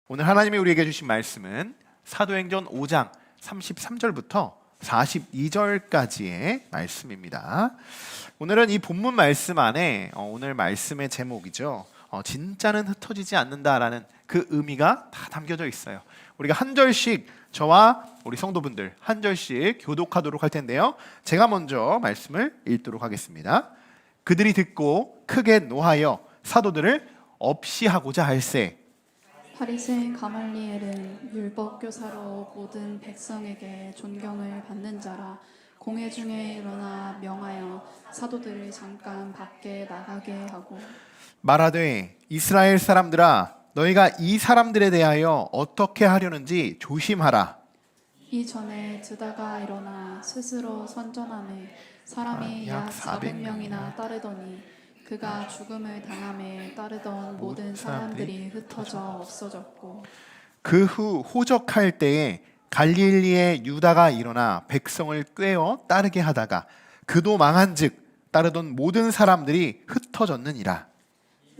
오늘 하나님이 우리에게 주신 말씀은 사도행전 5장 33절부터 42절까지의 말씀입니다. 오늘은 이 본문 말씀 안에 오늘 말씀의 제목이죠. 진짜는 흩어지지 않는다라는 그 의미가 다 담겨져 있어요. 우리가 한 절씩 저와 우리 성도분들 한 절씩 교독하도록 할 텐데요. 제가 먼저 말씀을 읽도록 하겠습니다. 그들이 듣고 크게 노하여 사도들을 없이하고자 할세. 바리새 가말리엘은 율법 교사로 모든 백성에게 존경을 받는 자라. 공회 중에 일어나 명하여 사도들을 잠깐 밖에 나가게 하고 말하되 이스라엘 사람들아 너희가 이 사람들에 대하여 어떻게 하려는지 조심하라. 이전에 드다가 일어나 스스로 선전하매 사람이 약 400명이나 따르더니 그가 죽음을 당함에 따르던 모든 사람들이 흩어져 없어졌고 그 후 호적할 때에 갈릴리의 유다가 일어나 백성을 꿰어 따르게 하다가 그도 망한즉 따르던 모든 사람들이 흩어졌느니라.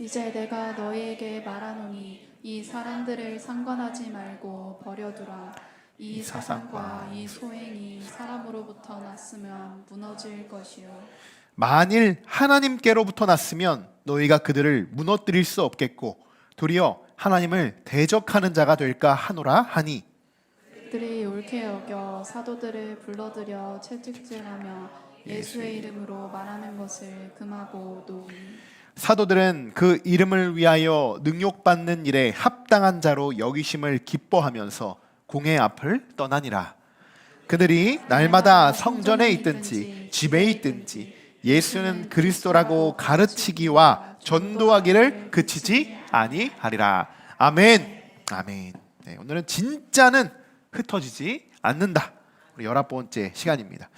이제 내가 너희에게 말하노니 이 사람들을 상관하지 말고 버려두라. 이 사상과 이 소행이 사람으로부터 났으면 무너질 것이요 만일 하나님께로부터 났으면 너희가 그들을 무너뜨릴 수 없겠고 도리어 하나님을 대적하는 자가 될까 하노라 하니 그들이 옳게 여겨 사도들을 불러들여 채찍질하며 예수의 이름으로 말하는 것을 금하고 노니 사도들은 그 이름을 위하여 능욕받는 일에 합당한 자로 여기심을 기뻐하면서 공회 앞을 떠나니라. 그들이 날마다 성전에 있든지 집에 있든지 예수는 그리스도라고 가르치기와 전도하기를 그치지 아니하리라. 아멘. 아멘. 네, 오늘은 진짜는 흩어지지 않는다. 우리 11번째 시간입니다.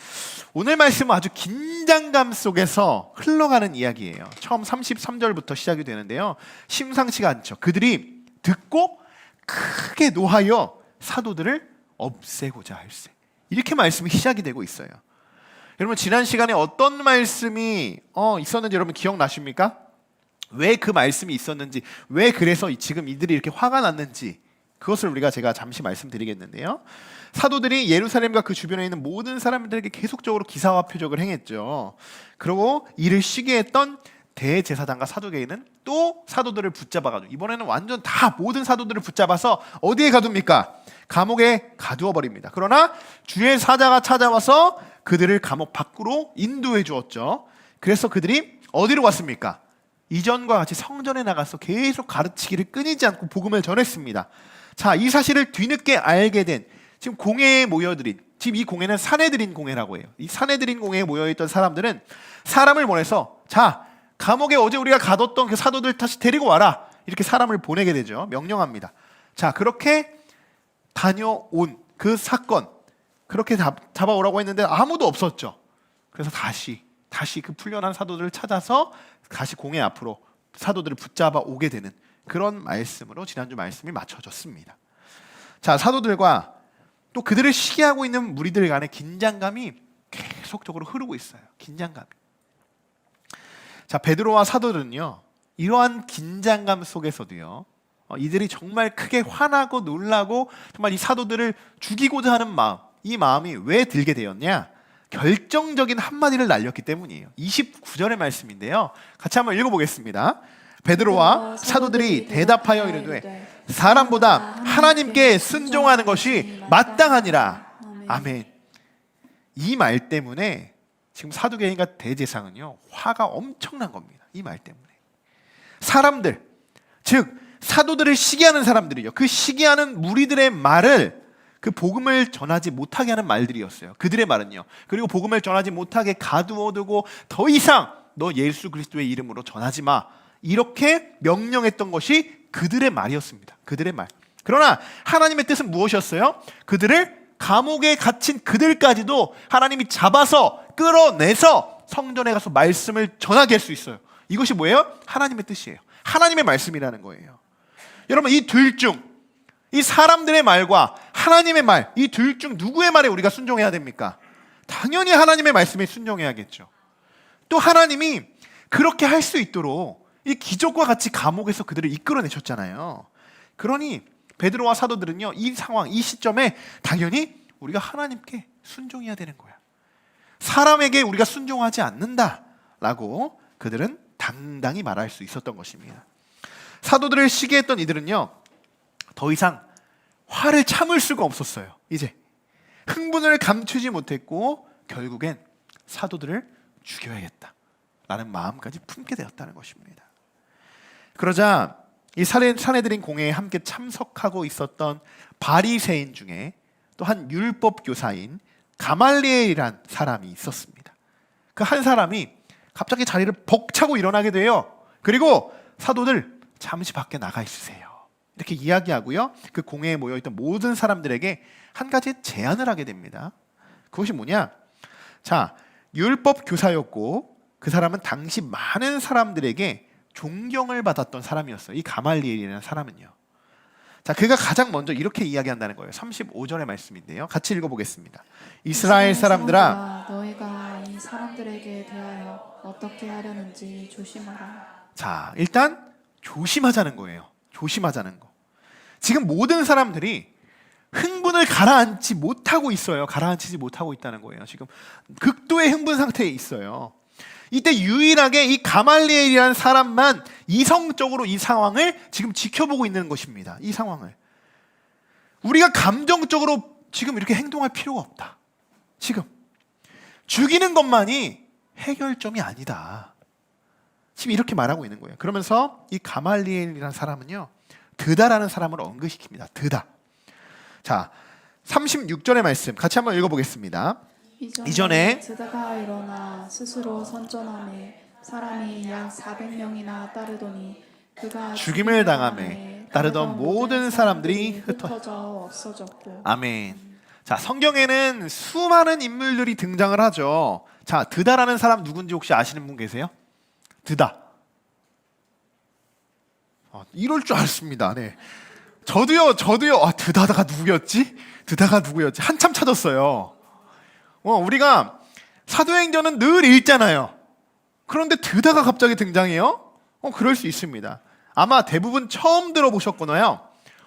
오늘 말씀은 아주 긴장감 속에서 흘러가는 이야기예요. 처음 33절부터 시작이 되는데요. 심상치가 않죠. 그들이 듣고 크게 노하여 사도들을 없애고자 할세. 이렇게 말씀이 시작이 되고 있어요. 여러분 지난 시간에 어떤 말씀이 있었는지 여러분 기억나십니까? 왜 그 말씀이 있었는지, 왜 그래서 지금 이들이 이렇게 화가 났는지 그것을 제가 잠시 말씀드리겠는데요. 사도들이 예루살렘과 그 주변에 있는 모든 사람들에게 계속적으로 기사와 표적을 행했죠. 그리고 이를 시기했던 대제사장과 사두개인은 또 사도들을 붙잡아가지고 이번에는 완전 다 모든 사도들을 붙잡아서 어디에 가둡니까? 감옥에 가두어 버립니다. 그러나 주의 사자가 찾아와서 그들을 감옥 밖으로 인도해 주었죠. 그래서 그들이 어디로 갔습니까? 이전과 같이 성전에 나가서 계속 가르치기를 끊이지 않고 복음을 전했습니다. 자, 이 사실을 뒤늦게 알게 된 지금 공회에 모여들인, 지금 이 공회는 사내들인 공회라고 해요. 이 사내들인 공회에 모여있던 사람들은 사람을 보내서 자, 감옥에 어제 우리가 가뒀던 그 사도들 다시 데리고 와라. 이렇게 사람을 보내게 되죠. 명령합니다. 자, 그렇게 다녀온 그 사건, 그렇게 잡아오라고 했는데 아무도 없었죠. 그래서 다시 그 풀려난 사도들을 찾아서 다시 공회 앞으로 사도들을 붙잡아 오게 되는 그런 말씀으로 지난주 말씀이 맞춰졌습니다. 자, 사도들과 또 그들을 시기하고 있는 무리들 간의 긴장감이 계속적으로 흐르고 있어요. 긴장감이. 자, 베드로와 사도들은요, 이러한 긴장감 속에서도요, 이들이 정말 크게 화나고 놀라고 정말 이 사도들을 죽이고자 하는 마음, 이 마음이 왜 들게 되었냐? 결정적인 한마디를 날렸기 때문이에요. 29절의 말씀인데요. 같이 한번 읽어보겠습니다. 베드로와 사도들이 대답하여 이르되 사람보다 하나님께 순종하는 것이 마땅하니라. 아멘. 이 말 때문에 지금 사두개인과 대제사장은요 화가 엄청난 겁니다. 이 말 때문에 사람들, 즉 사도들을 시기하는 사람들이요, 그 시기하는 무리들의 말을 그 복음을 전하지 못하게 하는 말들이었어요. 그들의 말은요. 그리고 복음을 전하지 못하게 가두어두고 더 이상 너 예수 그리스도의 이름으로 전하지 마, 이렇게 명령했던 것이 그들의 말이었습니다. 그들의 말. 그러나 하나님의 뜻은 무엇이었어요? 그들을 감옥에 갇힌 그들까지도 하나님이 잡아서 끌어내서 성전에 가서 말씀을 전하게 할 수 있어요. 이것이 뭐예요? 하나님의 뜻이에요. 하나님의 말씀이라는 거예요. 여러분 이 둘 중, 이 사람들의 말과 하나님의 말, 이 둘 중 누구의 말에 우리가 순종해야 됩니까? 당연히 하나님의 말씀에 순종해야겠죠. 또 하나님이 그렇게 할 수 있도록 이 기적과 같이 감옥에서 그들을 이끌어내셨잖아요. 그러니 베드로와 사도들은요, 이 상황, 이 시점에 당연히 우리가 하나님께 순종해야 되는 거야. 사람에게 우리가 순종하지 않는다라고 그들은 당당히 말할 수 있었던 것입니다. 사도들을 시기했던 이들은요, 더 이상 화를 참을 수가 없었어요. 이제 흥분을 감추지 못했고 결국엔 사도들을 죽여야겠다라는 마음까지 품게 되었다는 것입니다. 그러자 이 사내들인 공회에 함께 참석하고 있었던 바리새인 중에 또 한 율법 교사인 가말리엘이란 사람이 있었습니다. 그 한 사람이 갑자기 자리를 벅차고 일어나게 돼요. 그리고 사도들 잠시 밖에 나가 있으세요, 이렇게 이야기하고요, 그 공회에 모여있던 모든 사람들에게 한 가지 제안을 하게 됩니다. 그것이 뭐냐? 자, 율법 교사였고 그 사람은 당시 많은 사람들에게 존경을 받았던 사람이었어요. 이 가말리엘이라는 사람은요. 자, 그가 가장 먼저 이렇게 이야기한다는 거예요. 35절의 말씀인데요. 같이 읽어보겠습니다. 이스라엘 사람들아, 너희가 이 사람들에게 대하여 어떻게 하려는지 조심하라. 자, 일단 조심하자는 거예요. 조심하자는 거. 지금 모든 사람들이 흥분을 가라앉지 못하고 있어요. 가라앉히지 못하고 있다는 거예요. 지금 극도의 흥분 상태에 있어요. 이때 유일하게 이 가말리엘이라는 사람만 이성적으로 이 상황을 지금 지켜보고 있는 것입니다. 이 상황을 우리가 감정적으로 지금 이렇게 행동할 필요가 없다. 지금 죽이는 것만이 해결점이 아니다. 지금 이렇게 말하고 있는 거예요. 그러면서 이 가말리엘이라는 사람은요, 드다라는 사람을 언급시킵니다. 드다. 자, 36절의 말씀 같이 한번 읽어보겠습니다. 이전에 드다가 일어나 스스로 선전함에 사람이 약 400명이나 따르더니 그가 죽임을 당함에 따르던 모든 사람들이 흩어져 없어졌고. 아멘. 자, 성경에는 수많은 인물들이 등장을 하죠. 자, 드다라는 사람 누군지 혹시 아시는 분 계세요? 드다. 이럴 줄 알았습니다. 네. 저도요. 드다가 누구였지? 한참 찾았어요. 우리가 사도행전은 늘 읽잖아요. 그런데 드다가 갑자기 등장해요? 그럴 수 있습니다. 아마 대부분 처음 들어보셨거나요,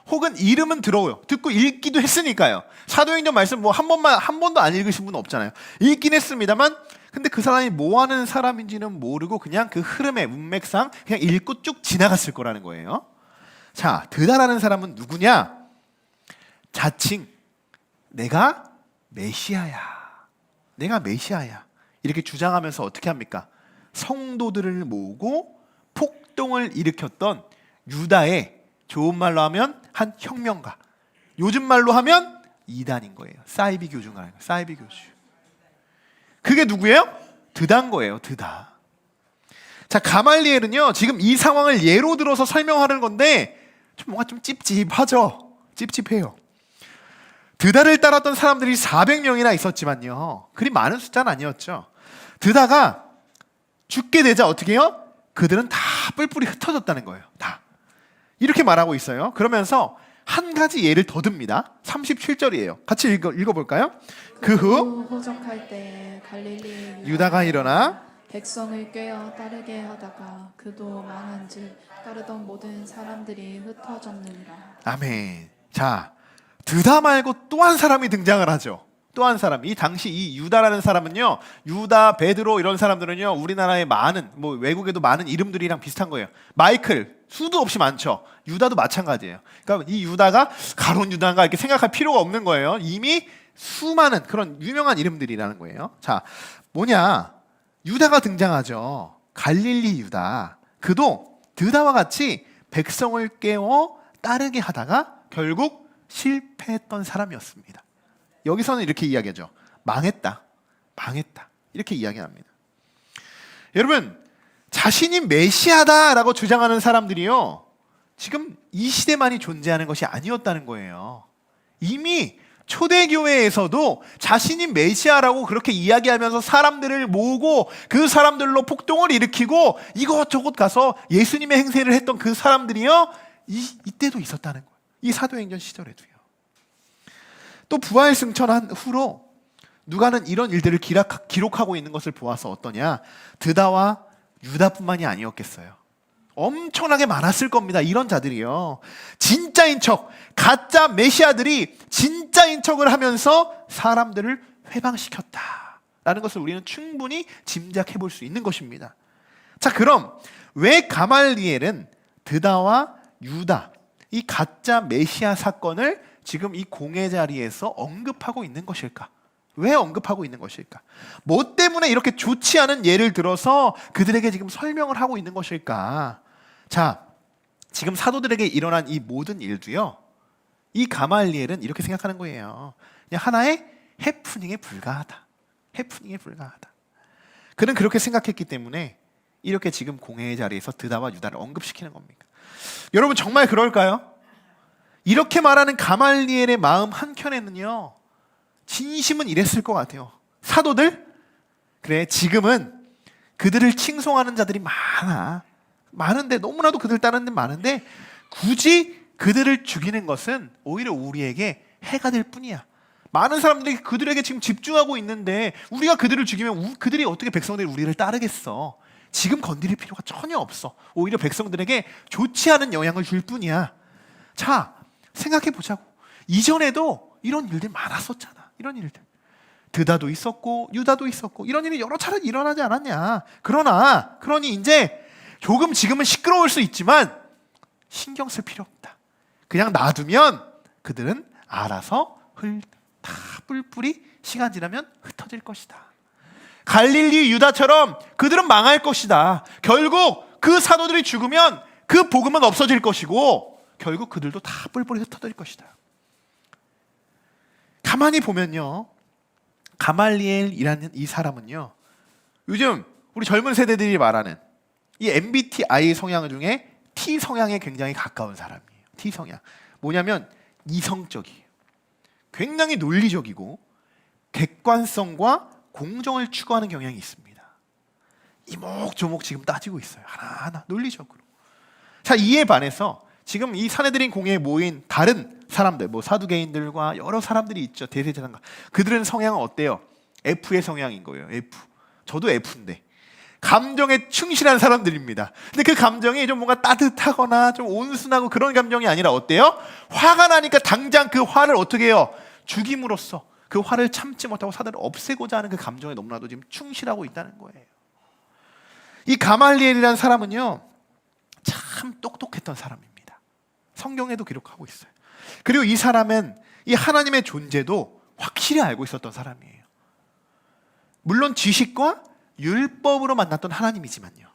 혹은 이름은 들어요. 듣고 읽기도 했으니까요. 사도행전 말씀 한 번도 안 읽으신 분은 없잖아요. 읽긴 했습니다만, 근데 그 사람이 뭐 하는 사람인지는 모르고 그냥 그 흐름의 문맥상 그냥 읽고 쭉 지나갔을 거라는 거예요. 자, 드다라는 사람은 누구냐? 자칭 내가 메시아야. 이렇게 주장하면서 어떻게 합니까? 성도들을 모으고 폭동을 일으켰던 유다의, 좋은 말로 하면 한 혁명가, 요즘 말로 하면 이단인 거예요. 사이비 교주가 아니고 사이비 교주. 그게 누구예요? 드다인 거예요. 드다. 자, 가말리엘은요, 지금 이 상황을 예로 들어서 설명하는 건데 뭔가 좀 찝찝하죠. 찝찝해요. 드다를 따랐던 사람들이 400명이나 있었지만요, 그리 많은 숫자는 아니었죠. 드다가 죽게 되자 어떻게 해요? 그들은 다 뿔뿔이 흩어졌다는 거예요. 다. 이렇게 말하고 있어요. 그러면서 한 가지 예를 더 듭니다. 37절이에요. 같이 읽어볼까요? 그 후 호적할 때 갈릴리 유다가 일어나 백성을 꿰어 따르게 하다가 그도 망한즉 따르던 모든 사람들이 흩어졌느니라. 아멘. 자, 드다 말고 또 한 사람이 등장을 하죠. 또 한 사람. 이 당시 이 유다라는 사람은요, 유다, 베드로 이런 사람들은요, 우리나라에 많은, 외국에도 많은 이름들이랑 비슷한 거예요. 마이클, 수도 없이 많죠. 유다도 마찬가지예요. 그러니까 이 유다가 가론 유다인가 이렇게 생각할 필요가 없는 거예요. 이미 수많은 그런 유명한 이름들이라는 거예요. 자, 뭐냐? 유다가 등장하죠. 갈릴리 유다. 그도 드다와 같이 백성을 깨워 따르게 하다가 결국 실패했던 사람이었습니다. 여기서는 이렇게 이야기하죠. 망했다. 이렇게 이야기합니다. 여러분, 자신이 메시아다라고 주장하는 사람들이요, 지금 이 시대만이 존재하는 것이 아니었다는 거예요. 이미 초대교회에서도 자신이 메시아라고 그렇게 이야기하면서 사람들을 모으고 그 사람들로 폭동을 일으키고 이것저것 가서 예수님의 행세를 했던 그 사람들이요, 이때도 있었다는 거예요. 이 사도행전 시절에도요. 또 부활 승천한 후로 누가는 이런 일들을 기록하고 있는 것을 보아서 어떠냐? 드다와 유다뿐만이 아니었겠어요. 엄청나게 많았을 겁니다. 이런 자들이요. 진짜인 척, 가짜 메시아들이 진짜인 척을 하면서 사람들을 회방시켰다라는 것을 우리는 충분히 짐작해 볼 수 있는 것입니다. 자, 그럼 왜 가말리엘은 드다와 유다, 이 가짜 메시아 사건을 지금 이 공회 자리에서 언급하고 있는 것일까? 왜 언급하고 있는 것일까? 뭐 때문에 이렇게 좋지 않은 예를 들어서 그들에게 지금 설명을 하고 있는 것일까? 자, 지금 사도들에게 일어난 이 모든 일도요, 이 가말리엘은 이렇게 생각하는 거예요. 그냥 하나의 해프닝에 불과하다. 해프닝에 불과하다. 그는 그렇게 생각했기 때문에 이렇게 지금 공회의 자리에서 드다와 유다를 언급시키는 겁니다. 여러분, 정말 그럴까요? 이렇게 말하는 가말리엘의 마음 한켠에는요, 진심은 이랬을 것 같아요. 사도들? 그래, 지금은 그들을 칭송하는 자들이 많은데, 너무나도 그들 따르는 데 많은데 굳이 그들을 죽이는 것은 오히려 우리에게 해가 될 뿐이야. 많은 사람들이 그들에게 지금 집중하고 있는데 우리가 그들을 죽이면 그들이 어떻게 백성들이 우리를 따르겠어. 지금 건드릴 필요가 전혀 없어. 오히려 백성들에게 좋지 않은 영향을 줄 뿐이야. 자, 생각해 보자고. 이전에도 이런 일들 많았었잖아. 이런 일들. 드다도 있었고 유다도 있었고 이런 일이 여러 차례 일어나지 않았냐. 그러니 이제 조금 지금은 시끄러울 수 있지만 신경 쓸 필요 없다. 그냥 놔두면 그들은 알아서 다 뿔뿔이 시간 지나면 흩어질 것이다. 갈릴리 유다처럼 그들은 망할 것이다. 결국 그 사도들이 죽으면 그 복음은 없어질 것이고 결국 그들도 다 뿔뿔이 흩어질 것이다. 가만히 보면요, 가말리엘이라는 이 사람은요, 요즘 우리 젊은 세대들이 말하는 이 MBTI 성향 중에 T 성향에 굉장히 가까운 사람이에요. T 성향. 뭐냐면 이성적이에요. 굉장히 논리적이고 객관성과 공정을 추구하는 경향이 있습니다. 이목조목 지금 따지고 있어요. 하나하나 논리적으로. 자, 이에 반해서 지금 이 사내들인 공회에 모인 다른 사람들, 뭐 사두개인들과 여러 사람들이 있죠. 대제사장과. 그들은 성향은 어때요? F의 성향인 거예요. F. 저도 F인데. 감정에 충실한 사람들입니다. 근데 그 감정이 좀 뭔가 따뜻하거나 좀 온순하고 그런 감정이 아니라 어때요? 화가 나니까 당장 그 화를 어떻게 해요? 죽임으로써 그 화를 참지 못하고 사들을 없애고자 하는 그 감정에 너무나도 지금 충실하고 있다는 거예요. 이 가말리엘이라는 사람은요, 참 똑똑했던 사람입니다. 성경에도 기록하고 있어요. 그리고 이 사람은 이 하나님의 존재도 확실히 알고 있었던 사람이에요. 물론 지식과 율법으로 만났던 하나님이지만요.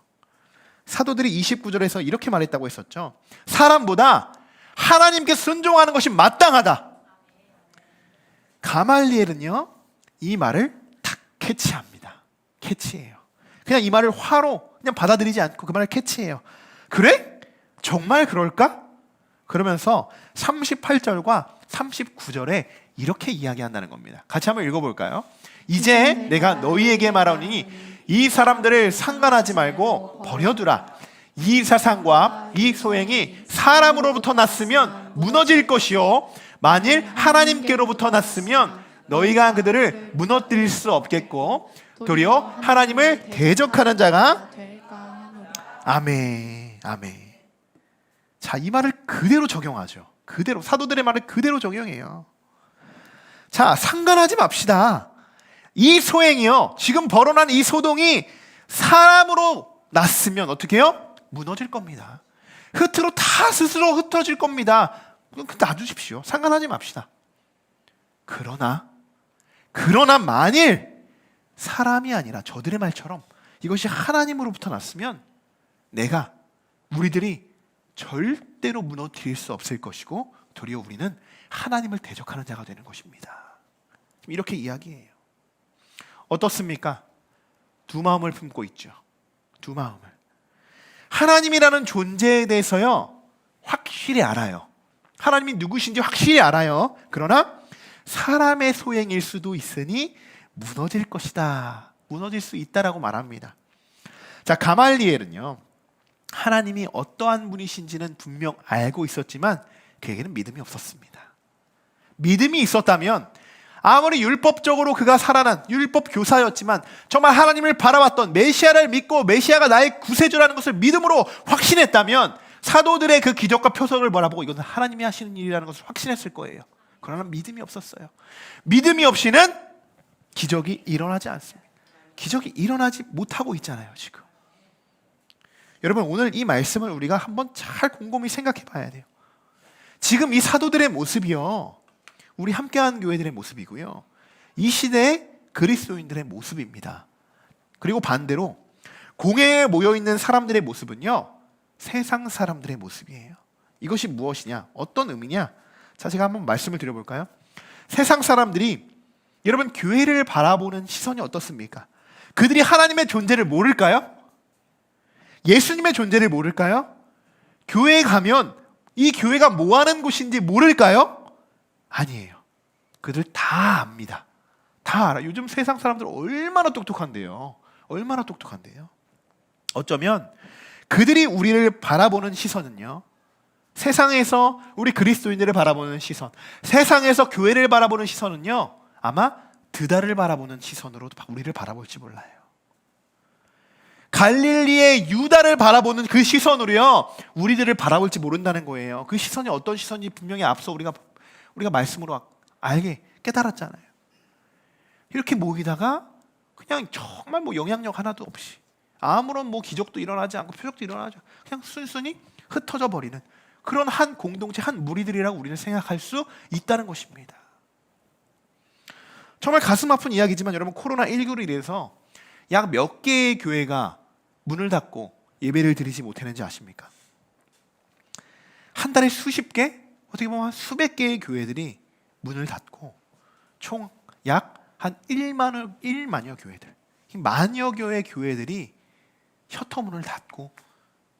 사도들이 29절에서 이렇게 말했다고 했었죠. 사람보다 하나님께 순종하는 것이 마땅하다. 가말리엘은요, 이 말을 탁 캐치합니다. 캐치해요. 그냥 이 말을 화로 그냥 받아들이지 않고 그 말을 캐치해요. 그래? 정말 그럴까? 그러면서 38절과 39절에 이렇게 이야기한다는 겁니다. 같이 한번 읽어볼까요? 이제 내가 너희에게 말하니 이 사람들을 상관하지 말고 버려두라. 이 사상과 이 소행이 사람으로부터 났으면 무너질 것이요, 만일 하나님께로부터 났으면 너희가 그들을 무너뜨릴 수 없겠고 도리어 하나님을 대적하는 자가 아멘. 아멘. 자, 이 말을 그대로 적용하죠. 그대로 사도들의 말을 그대로 적용해요. 자, 상관하지 맙시다. 이 소행이요, 지금 벌어난 이 소동이 사람으로 났으면 어떻게 해요? 무너질 겁니다. 흩으로 다 스스로 흩어질 겁니다. 놔두십시오. 상관하지 맙시다. 그러나 만일 사람이 아니라 저들의 말처럼 이것이 하나님으로부터 났으면 우리들이 절대로 무너뜨릴 수 없을 것이고 도리어 우리는 하나님을 대적하는 자가 되는 것입니다. 이렇게 이야기해요. 어떻습니까? 두 마음을 품고 있죠. 두 마음을. 하나님이라는 존재에 대해서요, 확실히 알아요. 하나님이 누구신지 확실히 알아요. 그러나 사람의 소행일 수도 있으니 무너질 것이다. 무너질 수 있다라고 말합니다. 자, 가말리엘은요, 하나님이 어떠한 분이신지는 분명 알고 있었지만 그에게는 믿음이 없었습니다. 믿음이 있었다면 아무리 율법적으로 그가 살아난 율법 교사였지만 정말 하나님을 바라봤던 메시아를 믿고 메시아가 나의 구세주라는 것을 믿음으로 확신했다면 사도들의 그 기적과 표적을 바라보고 이것은 하나님이 하시는 일이라는 것을 확신했을 거예요. 그러나 믿음이 없었어요. 믿음이 없이는 기적이 일어나지 않습니다. 기적이 일어나지 못하고 있잖아요, 지금. 여러분, 오늘 이 말씀을 우리가 한번 잘 곰곰이 생각해 봐야 돼요. 지금 이 사도들의 모습이요, 우리 함께한 교회들의 모습이고요, 이 시대의 그리스도인들의 모습입니다. 그리고 반대로 공회에 모여있는 사람들의 모습은요, 세상 사람들의 모습이에요. 이것이 무엇이냐? 어떤 의미냐? 자, 제가 한번 말씀을 드려볼까요? 세상 사람들이 여러분 교회를 바라보는 시선이 어떻습니까? 그들이 하나님의 존재를 모를까요? 예수님의 존재를 모를까요? 교회에 가면 이 교회가 뭐 하는 곳인지 모를까요? 아니에요. 그들 다 압니다. 다 알아. 요즘 세상 사람들 얼마나 똑똑한데요. 얼마나 똑똑한데요. 어쩌면 그들이 우리를 바라보는 시선은요, 세상에서 우리 그리스도인들을 바라보는 시선, 세상에서 교회를 바라보는 시선은요, 아마 드다를 바라보는 시선으로 우리를 바라볼지 몰라요. 갈릴리의 유다를 바라보는 그 시선으로요, 우리들을 바라볼지 모른다는 거예요. 그 시선이 어떤 시선인지 분명히 앞서 우리가 말씀으로 알게 깨달았잖아요. 이렇게 모이다가 그냥 정말 뭐 영향력 하나도 없이, 아무런 뭐 기적도 일어나지 않고 표적도 일어나지 않고 그냥 순순히 흩어져 버리는 그런 한 공동체, 한 무리들이라고 우리는 생각할 수 있다는 것입니다. 정말 가슴 아픈 이야기지만 여러분, 코로나19로 인해서 약 몇 개의 교회가 문을 닫고 예배를 드리지 못했는지 아십니까? 한 달에 수십 개, 어떻게 보면 수백 개의 교회들이 문을 닫고 총 약 한 1만여 교회들, 만여 교회 교회들이 셔터문을 닫고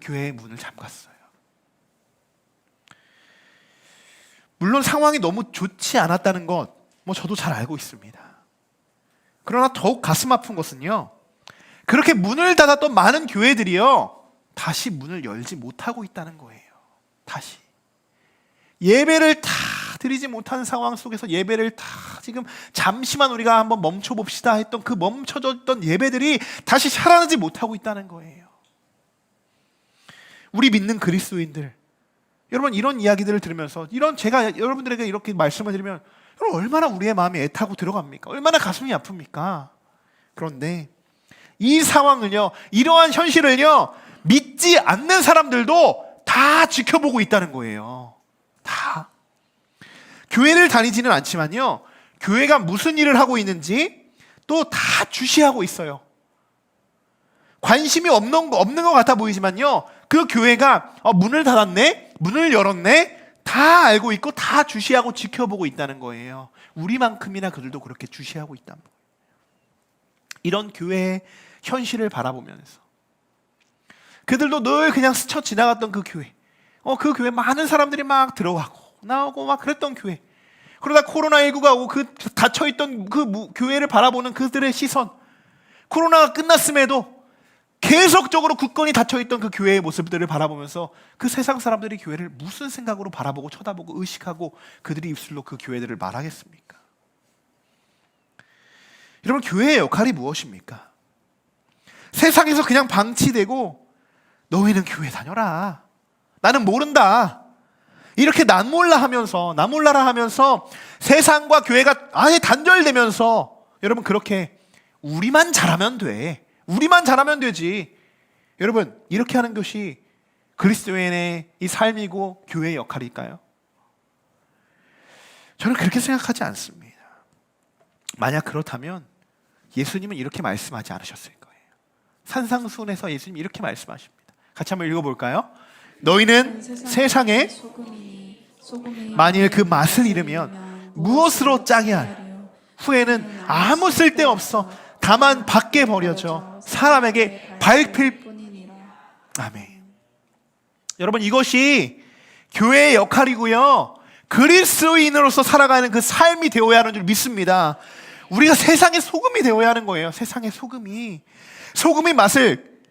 교회의 문을 잠갔어요. 물론 상황이 너무 좋지 않았다는 것, 뭐 저도 잘 알고 있습니다. 그러나 더욱 가슴 아픈 것은요, 그렇게 문을 닫았던 많은 교회들이요, 다시 문을 열지 못하고 있다는 거예요. 다시 예배를 다 드리지 못하는 상황 속에서 예배를 다 지금 잠시만 우리가 한번 멈춰봅시다 했던 그 멈춰졌던 예배들이 다시 살아나지 못하고 있다는 거예요. 우리 믿는 그리스도인들, 여러분, 이런 이야기들을 들으면서 제가 여러분들에게 이렇게 말씀을 드리면 여러분, 얼마나 우리의 마음이 애타고 들어갑니까? 얼마나 가슴이 아픕니까? 그런데 이 상황을요, 이러한 현실을요, 믿지 않는 사람들도 다 지켜보고 있다는 거예요. 다. 교회를 다니지는 않지만요, 교회가 무슨 일을 하고 있는지 또 다 주시하고 있어요. 관심이 없는 것 같아 보이지만요, 그 교회가 문을 닫았네, 문을 열었네, 다 알고 있고 다 주시하고 지켜보고 있다는 거예요. 우리만큼이나 그들도 그렇게 주시하고 있다는 거예요. 이런 교회의 현실을 바라보면서 그들도 늘 그냥 스쳐 지나갔던 그 교회, 그 교회 많은 사람들이 막 들어가고 나오고 막 그랬던 교회, 그러다 코로나19가 오고 그 닫혀있던 그 교회를 바라보는 그들의 시선, 코로나가 끝났음에도 계속적으로 굳건히 닫혀있던 그 교회의 모습들을 바라보면서 그 세상 사람들이 교회를 무슨 생각으로 바라보고 쳐다보고 의식하고 그들이 입술로 그 교회들을 말하겠습니까? 여러분, 교회의 역할이 무엇입니까? 세상에서 그냥 방치되고 너희는 교회 다녀라, 나는 모른다, 이렇게 난 몰라라 하면서 세상과 교회가 아예 단절되면서 여러분, 그렇게 우리만 잘하면 돼, 우리만 잘하면 되지, 여러분, 이렇게 하는 것이 그리스도인의 이 삶이고 교회의 역할일까요? 저는 그렇게 생각하지 않습니다. 만약 그렇다면 예수님은 이렇게 말씀하지 않으셨을 거예요. 산상수훈에서 예수님이 이렇게 말씀하십니다. 같이 한번 읽어볼까요? 너희는 세상에 만일 그 맛을 잃으면 무엇으로 짜게 할? 후에는 아무 쓸데없어 다만 밖에 버려져 사람에게 밟힐 뿐이니라. 아멘. 여러분, 이것이 교회의 역할이고요, 그리스도인으로서 살아가는 그 삶이 되어야 하는 줄 믿습니다. 우리가 세상의 소금이 되어야 하는 거예요. 세상의 소금이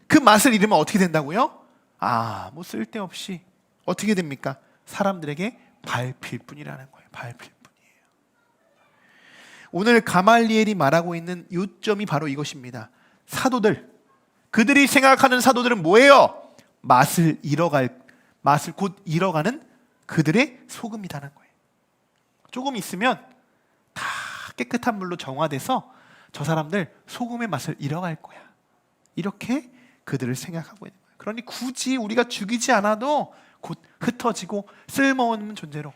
그 맛을 잃으면 어떻게 된다고요? 뭐 쓸데없이 어떻게 됩니까? 사람들에게 밟힐 뿐이라는 거예요. 밟힐 뿐이에요. 오늘 가말리엘이 말하고 있는 요점이 바로 이것입니다. 사도들, 그들이 생각하는 사도들은 뭐예요? 맛을 곧 잃어가는 그들의 소금이라는 거예요. 조금 있으면 다 깨끗한 물로 정화돼서 저 사람들 소금의 맛을 잃어갈 거야. 이렇게 그들을 생각하고 있는 거예요. 그러니 굳이 우리가 죽이지 않아도 곧 흩어지고 쓸모없는 존재로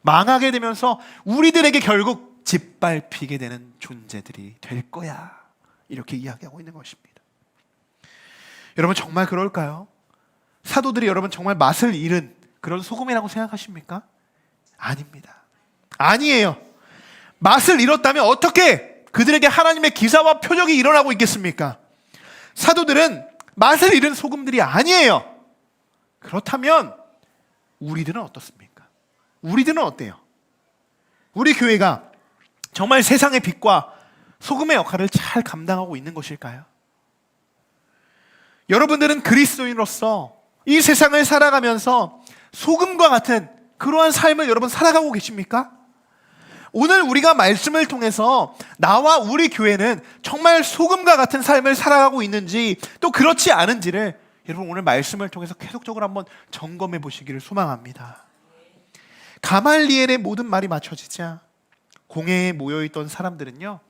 망하게 되면서 우리들에게 결국 짓밟히게 되는 존재들이 될 거야. 이렇게 이야기하고 있는 것입니다. 여러분 정말 그럴까요? 사도들이 여러분 정말 맛을 잃은 그런 소금이라고 생각하십니까? 아닙니다. 아니에요. 맛을 잃었다면 어떻게 그들에게 하나님의 기사와 표적이 일어나고 있겠습니까? 사도들은 맛을 잃은 소금들이 아니에요. 그렇다면 우리들은 어떻습니까? 우리들은 어때요? 우리 교회가 정말 세상의 빛과 소금의 역할을 잘 감당하고 있는 것일까요? 여러분들은 그리스도인으로서 이 세상을 살아가면서 소금과 같은 그러한 삶을 여러분 살아가고 계십니까? 오늘 우리가 말씀을 통해서 나와 우리 교회는 정말 소금과 같은 삶을 살아가고 있는지 또 그렇지 않은지를 여러분 오늘 말씀을 통해서 계속적으로 한번 점검해 보시기를 소망합니다. 가말리엘의 모든 말이 맞춰지자 공회에 모여있던 사람들은요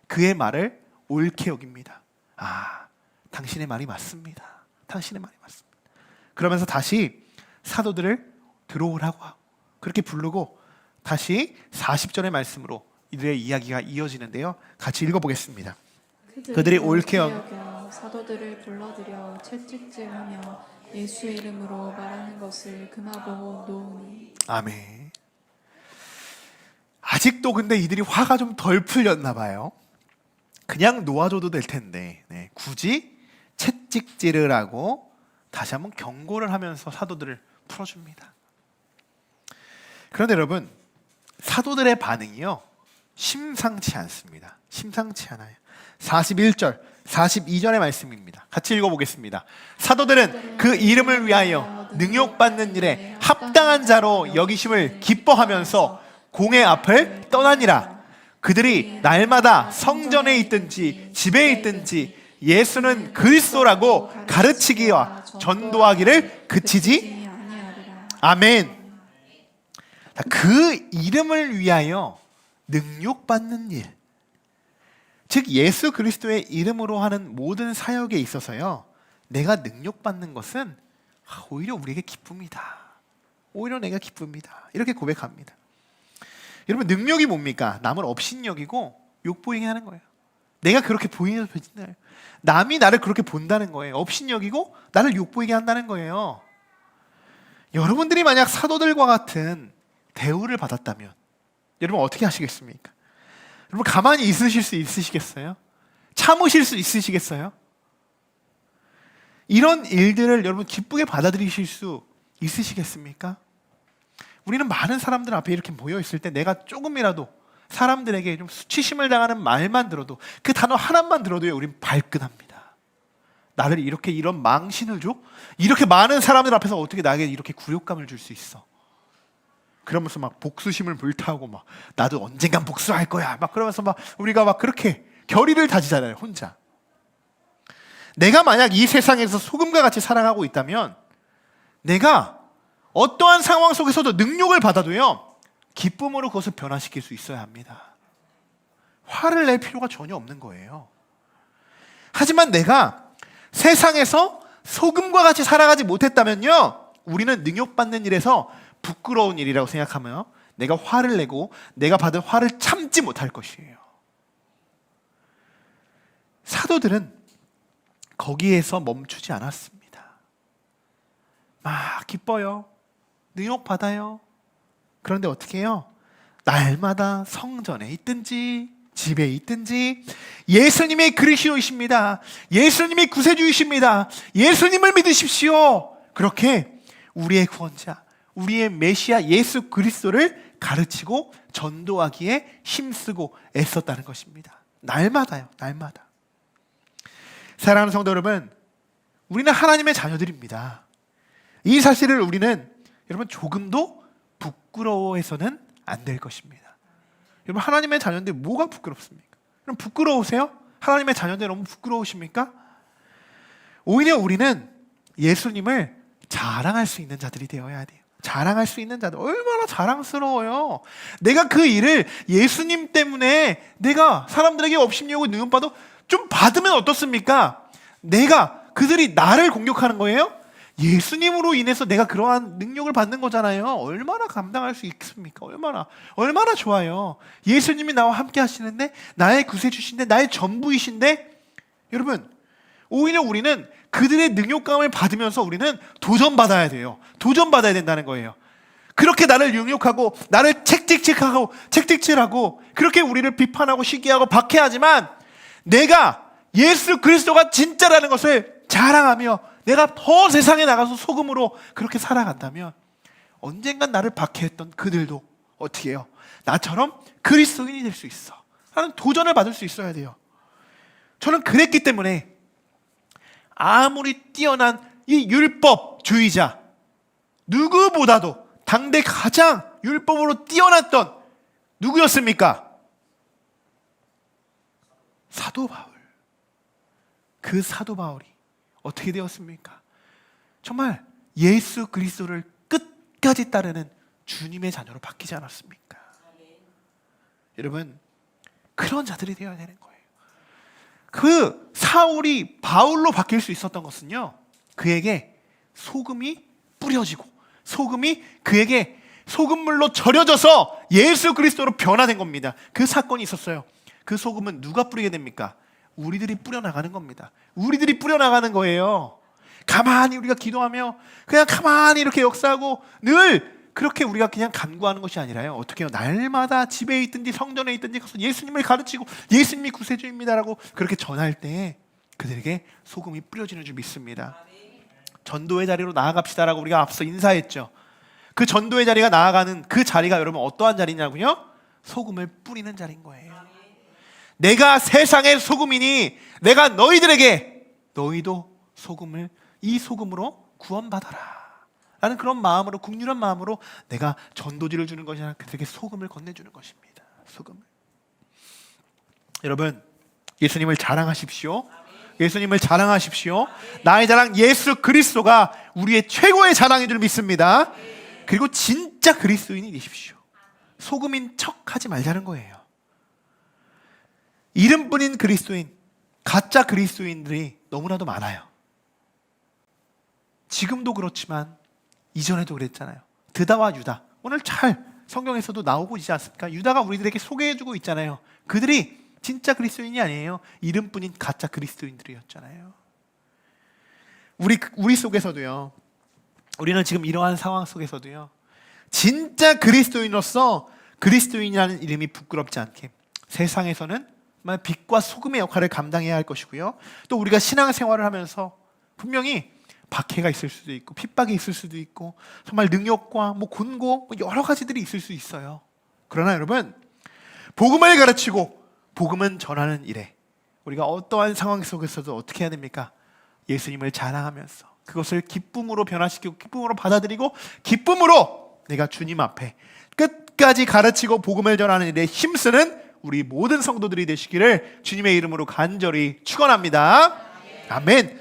그의 말을 옳게 여깁니다. 아, 당신의 말이 맞습니다. 당신의 말이 맞습니다. 그러면서 다시 사도들을 들어오라고 하고 그렇게 부르고 다시 40절의 말씀으로 이들의 이야기가 이어지는데요. 같이 읽어보겠습니다. 그들이 옳게 여겨 사도들을 불러들여 채찍질하며 예수의 이름으로 말하는 것을 금하고 놓으니. 아멘. 아직도 근데 이들이 화가 좀 덜 풀렸나 봐요. 그냥 놓아줘도 될 텐데 굳이 채찍질을 하고 다시 한번 경고를 하면서 사도들을 풀어줍니다. 그런데 여러분 사도들의 반응이요 심상치 않습니다. 심상치 않아요. 41절 42절의 말씀입니다. 같이 읽어보겠습니다. 사도들은 그 이름을 위하여 능욕받는 일에 합당한 자로 여기심을 기뻐하면서 공회 앞을 떠나니라. 그들이 날마다 성전에 있든지 집에 있든지 예수는 그리스도라고 가르치기와 전도하기를 그치지 아멘. 그 이름을 위하여 능욕받는 일, 즉 예수 그리스도의 이름으로 하는 모든 사역에 있어서요 내가 능욕받는 것은 오히려 우리에게 기쁨이다. 오히려 내가 기쁩니다. 이렇게 고백합니다. 여러분 능욕이 뭡니까? 남을 업신여기고 욕보이게 하는 거예요. 내가 그렇게 보이는 거예요. 남이 나를 그렇게 본다는 거예요. 업신여기고 나를 욕보이게 한다는 거예요. 여러분들이 만약 사도들과 같은 대우를 받았다면 여러분 어떻게 하시겠습니까? 여러분 가만히 있으실 수 있으시겠어요? 참으실 수 있으시겠어요? 이런 일들을 여러분 기쁘게 받아들이실 수 있으시겠습니까? 우리는 많은 사람들 앞에 이렇게 모여 있을 때 내가 조금이라도 사람들에게 좀 수치심을 당하는 말만 들어도 그 단어 하나만 들어도요 우린 발끈합니다. 나를 이렇게 이런 망신을 줘? 이렇게 많은 사람들 앞에서 어떻게 나에게 이렇게 굴욕감을 줄 수 있어? 그러면서 막 복수심을 불타오고 막 나도 언젠간 복수할 거야 막 그러면서 막 우리가 막 그렇게 결의를 다지잖아요. 혼자. 내가 만약 이 세상에서 소금과 같이 살아가고 있다면 내가 어떠한 상황 속에서도 능욕을 받아도요 기쁨으로 그것을 변화시킬 수 있어야 합니다. 화를 낼 필요가 전혀 없는 거예요. 하지만 내가 세상에서 소금과 같이 살아가지 못했다면요 우리는 능욕받는 일에서 부끄러운 일이라고 생각하며 내가 화를 내고 내가 받은 화를 참지 못할 것이에요. 사도들은 거기에서 멈추지 않았습니다. 막 기뻐요. 능욕받아요. 그런데 어떻게 해요? 날마다 성전에 있든지 집에 있든지 예수님이 그리스도이십니다. 예수님이 구세주이십니다. 예수님을 믿으십시오. 그렇게 우리의 구원자 우리의 메시아 예수 그리스도를 가르치고 전도하기에 힘쓰고 애썼다는 것입니다. 날마다요. 날마다. 사랑하는 성도 여러분, 우리는 하나님의 자녀들입니다. 이 사실을 우리는 여러분 조금도 부끄러워해서는 안 될 것입니다. 여러분, 하나님의 자녀인데 뭐가 부끄럽습니까? 그럼 부끄러우세요? 하나님의 자녀인데 너무 부끄러우십니까? 오히려 우리는 예수님을 자랑할 수 있는 자들이 되어야 돼요. 자랑할 수 있는 자들, 얼마나 자랑스러워요. 내가 그 일을 예수님 때문에 내가 사람들에게 업신여고 능력받아 좀 받으면 어떻습니까? 내가 그들이 나를 공격하는 거예요? 예수님으로 인해서 내가 그러한 능력을 받는 거잖아요. 얼마나 감당할 수 있습니까? 얼마나 좋아요. 예수님이 나와 함께 하시는데, 나의 구세주신데, 나의 전부이신데, 여러분, 오히려 우리는 그들의 능력감을 받으면서 우리는 도전받아야 돼요. 도전받아야 된다는 거예요. 그렇게 나를 능욕하고 나를 책찍질하고 그렇게 우리를 비판하고 시기하고 박해하지만, 내가 예수 그리스도가 진짜라는 것을 자랑하며 내가 더 세상에 나가서 소금으로 그렇게 살아간다면, 언젠간 나를 박해했던 그들도 어떻게 해요? 나처럼 그리스도인이 될 수 있어 하는 도전을 받을 수 있어야 돼요. 저는 그랬기 때문에 아무리 뛰어난 이 율법주의자 누구보다도 당대 가장 율법으로 뛰어났던 누구였습니까? 사도 바울. 그 사도 바울이 어떻게 되었습니까? 정말 예수 그리스도를 끝까지 따르는 주님의 자녀로 바뀌지 않았습니까? 여러분, 그런 자들이 되어야 되는 거예요. 그 사울이 바울로 바뀔 수 있었던 것은요, 그에게 소금이 뿌려지고 소금이 그에게 소금물로 절여져서 예수 그리스도로 변화된 겁니다. 그 사건이 있었어요. 그 소금은 누가 뿌리게 됩니까? 우리들이 뿌려나가는 겁니다. 우리들이 뿌려나가는 거예요. 가만히 우리가 기도하며 그냥 가만히 이렇게 역사하고 늘 그렇게 우리가 그냥 간구하는 것이 아니라요, 어떻게 해요? 날마다 집에 있든지 성전에 있든지 가서 예수님을 가르치고 예수님이 구세주입니다라고 그렇게 전할 때 그들에게 소금이 뿌려지는 줄 믿습니다. 전도의 자리로 나아갑시다라고 우리가 앞서 인사했죠. 그 전도의 자리가 나아가는 그 자리가 여러분 어떠한 자리냐고요? 소금을 뿌리는 자리인 거예요. 내가 세상의 소금이니 내가 너희들에게 너희도 이 소금으로 구원받아라 라는 그런 마음으로, 국률한 마음으로 내가 전도지를 주는 것이 아니라 그들에게 소금을 건네주는 것입니다. 소금을. 여러분, 예수님을 자랑하십시오. 예수님을 자랑하십시오. 나의 자랑 예수 그리스도가 우리의 최고의 자랑인 줄 믿습니다. 그리고 진짜 그리스도인이 되십시오. 소금인 척하지 말자는 거예요. 이름뿐인 그리스도인, 가짜 그리스도인들이 너무나도 많아요. 지금도 그렇지만 이전에도 그랬잖아요. 드다와 유다, 오늘 잘 성경에서도 나오고 있지 않습니까? 유다가 우리들에게 소개해주고 있잖아요. 그들이 진짜 그리스도인이 아니에요. 이름뿐인 가짜 그리스도인들이었잖아요. 우리 속에서도요, 우리는 지금 이러한 상황 속에서도요, 진짜 그리스도인으로서 그리스도인이라는 이름이 부끄럽지 않게 세상에서는 정말 빛과 소금의 역할을 감당해야 할 것이고요, 또 우리가 신앙생활을 하면서 분명히 박해가 있을 수도 있고 핍박이 있을 수도 있고 정말 능욕과 곤고 여러 가지들이 있을 수 있어요. 그러나 여러분, 복음을 가르치고 복음은 전하는 일에 우리가 어떠한 상황 속에서도 어떻게 해야 됩니까? 예수님을 자랑하면서 그것을 기쁨으로 변화시키고 기쁨으로 받아들이고 기쁨으로 내가 주님 앞에 끝까지 가르치고 복음을 전하는 일에 힘쓰는 우리 모든 성도들이 되시기를 주님의 이름으로 간절히 축원합니다. 아멘.